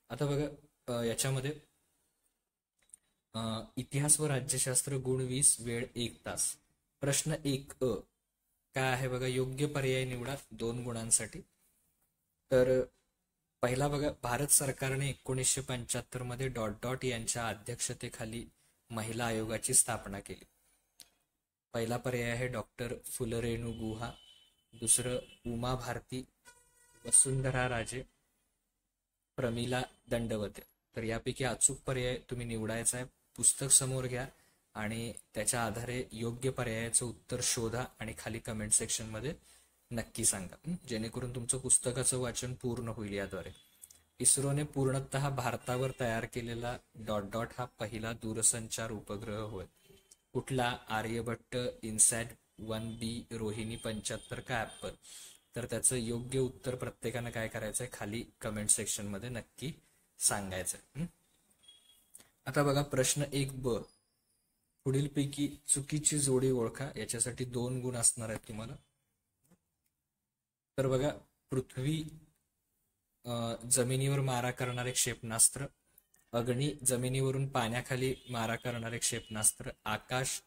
आता बघा याच्यामध्ये इतिहास व राज्यशास्त्र गुण 20 वेळ 1 तास. प्रश्न 1 काय आहे बघा, योग्य पर्याय निवडा 2 गुणांसाठी. तर पहिला बघा, भारत सरकारने 1975 मध्ये डॉट डॉट यांच्या अध्यक्षतेखाली महिला आयोगाची स्थापना केली. पहिला पर्याय आहे डॉक्टर फुलरेणू गुहा, दुसरं उमा भारती, वसुंधरा राजे, प्रमिला दंडवते. तर यापैकी अचूक पर्याय तुम्ही निवडायचा आहे. पुस्तक समोर घ्या आणि त्याच्या आधारे योग्य पर्यायाचं उत्तर शोधा आणि खाली कमेंट सेक्शन मध्ये नक्की सांगा, जेणेकरून तुमचं पुस्तकाचं वाचन पूर्ण होईल याद्वारे. इस्रोने पूर्णतः भारतावर तयार केलेला डॉट डॉट हा पहिला दूरसंचार उपग्रह होय. कुठला? आर्यभट्ट, इन्सॅट 1B, रोहिणी 75 का ॲपल? तर त्याचं योग्य उत्तर प्रत्येकानं काय करायचंय, खाली कमेंट सेक्शन मध्ये नक्की सांगायचं. आता बघा प्रश्न 1 ब, पुढीलपैकी चुकीची जोडी ओळखा. याच्यासाठी 2 गुण असणार आहेत तुम्हाला. तर बघा, पृथ्वी जमिनीवर मारा करणारे क्षेपणास्त्र, अग्नी जमिनीवरून पाण्याखाली मारा करणारे क्षेपणास्त्र, आकाश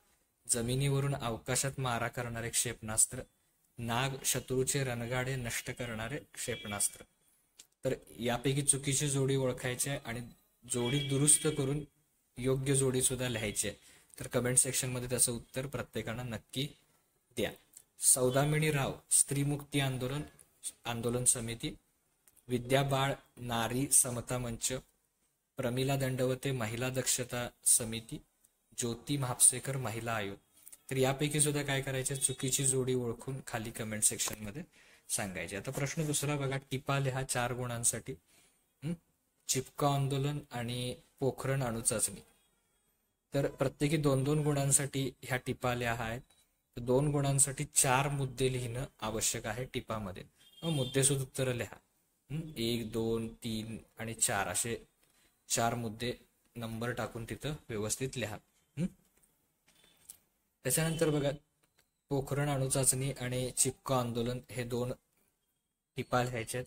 जमिनीवरून अवकाशात मारा करणारे क्षेपणास्त्र, नाग शत्रूचे रणगाडे नष्ट करणारे क्षेपणास्त्र. तर यापैकी चुकीची जोडी ओळखायची आहे आणि जोडी दुरुस्त करून योग्य जोडी सुद्धा लिहायची आहे. तर कमेंट सेक्शन मध्ये त्याचं उत्तर प्रत्येकानं नक्की द्या. सौदामिनी राव स्त्रीमुक्ती आंदोलन समिती, विद्या बाळ नारी समता मंच, प्रमिला दंडवते महिला दक्षता समिती, ज्योती म्हापसेकर महिला आयोग. तर यापैकी सुद्धा काय करायचे, चुकीची जोडी ओळखून खाली कमेंट सेक्शन मध्ये सांगायचे. आता प्रश्न 2 बघा, टिपा लिहा 4 गुणांसाठी. चिपको आंदोलन आणि पोखरण अणुचाचणी. तर प्रत्येकी 2-2 गुणांसाठी ह्या टिपा लिहा आहेत. 2 गुणांसाठी 4 मुद्दे लिहिणं आवश्यक आहे टिपामध्ये. मुद्देसूद उत्तर लिहा. 1, 2, 3 आणि 4 असे 4 मुद्दे नंबर टाकून तिथं व्यवस्थित लिहा. त्याच्यानंतर बघा, पोखरण अणुचाचणी आणि चिपको आंदोलन हे 2 टिपा लिहायचे आहेत.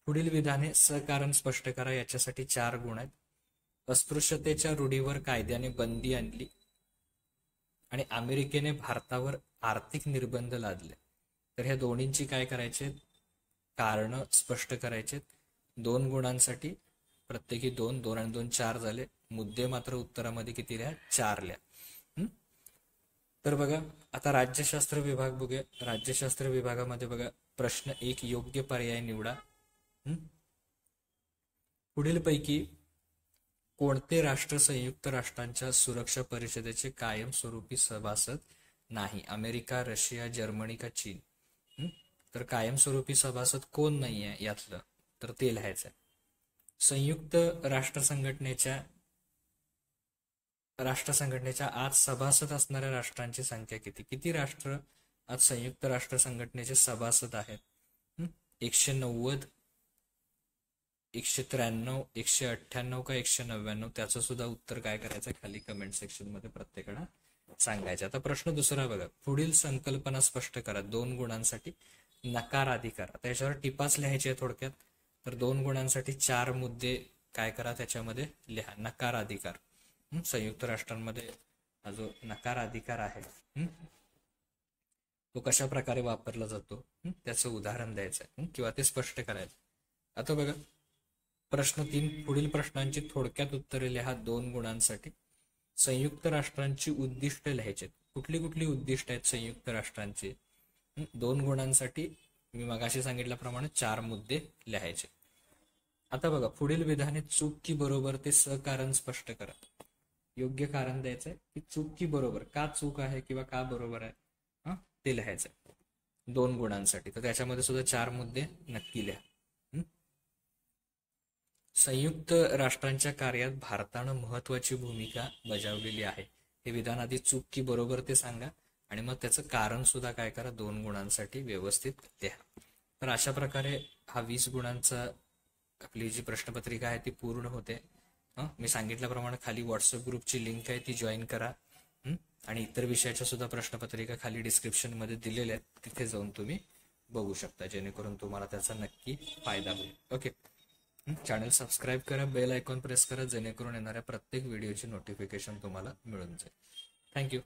पुढील विधाने सकारण स्पष्ट करा. याच्यासाठी 4 गुण आहेत. अस्पृश्यतेच्या रूढीवर कायद्याने बंदी आणली आणि अमेरिकेने भारतावर आर्थिक निर्बंध लादले. तर ह्या दोन्हींची काय करायचे, कारण स्पष्ट करायचे. 2 गुणांसाठी प्रत्येकी 2, 2 आणि 2 4 झाले. मुद्दे मात्र उत्तरामध्ये किती लिहा, 4 लिहा. तर बघा, आता राज्यशास्त्र विभाग बघूया. राज्यशास्त्र विभागामध्ये बघा, प्रश्न 1 योग्य पर्याय निवडा. पुढीलपैकी कोणते राष्ट्र संयुक्त राष्ट्रांच्या सुरक्षा परिषदेचे कायमस्वरूपी सभासद नाही? अमेरिका, रशिया, जर्मनी का चीन? तर कायमस्वरूपी सभासद कोण नाही आहे यातलं, तर ते लिहायचं आहे. संयुक्त राष्ट्रसंघटनेच्या आज सभासद असणाऱ्या राष्ट्रांची संख्या किती? किती राष्ट्र आज संयुक्त राष्ट्र संघटनेचे सभासद आहेत? 190, 193, 198 का 199? त्याचं सुद्धा उत्तर काय करायचं, खाली कमेंट सेक्शन मध्ये प्रत्येकाला सांगायचं. आता प्रश्न 2 बघा, पुढील संकल्पना स्पष्ट करा. 2 गुणांसाठी नकार अधिकार. आता याच्यावर टिपाच लिहायची आहे थोडक्यात. तर 2 गुणांसाठी 4 मुद्दे काय करा त्याच्यामध्ये लिहा. नकार अधिकार, संयुक्त राष्ट्रांमध्ये हा जो नकार अधिकार आहे तो कशा प्रकारे वापरला जातो त्याचं उदाहरण द्यायचं किंवा ते स्पष्ट करायचं. आता बघा, प्रश्न 3, पुढील प्रश्नांची थोडक्यात उत्तरे लिहा 2 गुणांसाठी. संयुक्त राष्ट्रांची उद्दिष्ट लिहायची. कुठली कुठली उद्दिष्ट आहेत संयुक्त राष्ट्रांची? 2 गुणांसाठी मी मगाशी सांगितल्याप्रमाणे 4 मुद्दे लिहायचे. आता बघा, पुढील विधाने चूक की बरोबर ते सकारण स्पष्ट करा. योग्य कारण द्यायचंय की चूक की बरोबर, का चूक आहे किंवा का बरोबर आहे ते लिहायचंय 2 गुणांसाठी. तर त्याच्यामध्ये सुद्धा 4 मुद्दे नक्की लिहा. संयुक्त राष्ट्रांच्या कार्यात भारतानं महत्वाची भूमिका बजावलेली आहे. हे विधान आधी चूक की बरोबर ते सांगा आणि मग त्याचं कारण सुद्धा काय करा, 2 गुणांसाठी व्यवस्थित लिहा. तर अशा प्रकारे हा 20 गुणांचा आपली जी प्रश्नपत्रिका आहे ती पूर्ण होते. मी सांगितल्याप्रमाणे खाली व्हॉट्सअप ग्रुपची लिंक आहे, ती जॉईन करा. आणि इतर विषयाच्या सुद्धा प्रश्नपत्रिका खाली डिस्क्रिप्शन मध्ये दिलेल्या आहेत, तिथे जाऊन तुम्ही बघू शकता, जेणेकरून तुम्हाला त्याचा नक्की फायदा होईल. ओके. चॅनल सबस्क्राईब करा, बेल आयकॉन प्रेस करा, जेणेकरून येणाऱ्या प्रत्येक व्हिडिओची नोटिफिकेशन तुम्हाला मिळून जाईल. थँक्यू.